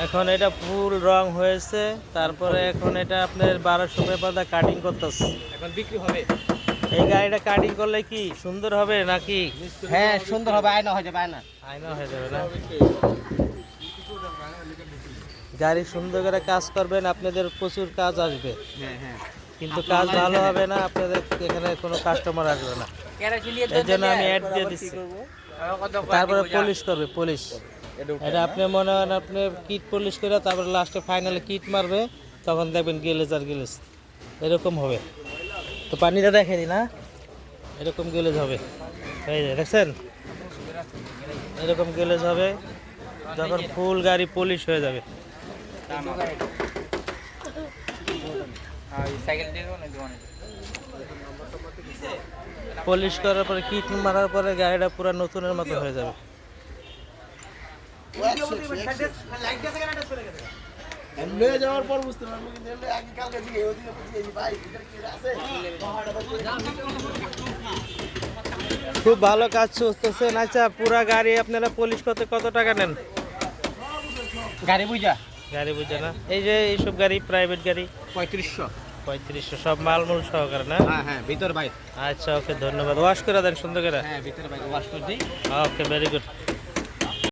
এখন এটা ফুল রং হয়েছে, তারপরে এখন এটা আপনার 1200 পেপার দা কাটিং করতেছে। এখন বিক্রি হবে। এই গাড়িটা কাটিং করলে কি সুন্দর হবে নাকি? হ্যাঁ সুন্দর হবে, আয়না হয়ে যাবে, আয়না আয়না হয়ে যাবে না? গাড়ি সুন্দর করে কাজ করবেন, আপনাদের প্রচুর কাজ আসবে। হ্যাঁ হ্যাঁ কিন্তু কাজ ভালো হবে না, আপনাদের এখানে কোনো কাস্টমার আসবে না। এই জন্য আমি অ্যাড দিয়ে দিচ্ছি। তারপরে পলিশ করবে, পলিশ। এটা আপনি মনে হয় আপনি কিট পলিশ করে তারপরে লাস্টে ফাইনালে কিট মারবে, তখন দেখবেন গেলেজ আর গেলেজ এরকম হবে। তো পানিটা দেখে দিই না, এরকম গেলেজ হবে। এই যে দেখছেন, এরকম গেলেজ হবে যখন ফুল গাড়ি পলিশ হয়ে যাবে। পলিশ করার পরে কিট মারার পরে গাড়িটা পুরো নতুনের মতো হয়ে যাবে। যাওয়ার পর বুঝতে পারবো, কিন্তু আগে কালকে দিকে ওদিকে বুঝিয়ে ভাই খুব ভালো কাজ চলতেছেন। আচ্ছা, পুরা গাড়ি আপনারা পলিশ করতে কত টাকা নেন? গাড়ি বুঝা গাড়ি বুঝে না, এই যে এইসব গাড়ি প্রাইভেট গাড়ি 3500। 3500 সব মালমূল সহকারে না? হ্যাঁ হ্যাঁ ভিতর বাইরে। আচ্ছা ওকে, ধন্যবাদ। ওয়াশ করে দেন সুন্দর করে। হ্যাঁ ভিতর বাইরে ওয়াশ করে দিই। ওকে, ভেরি গুড।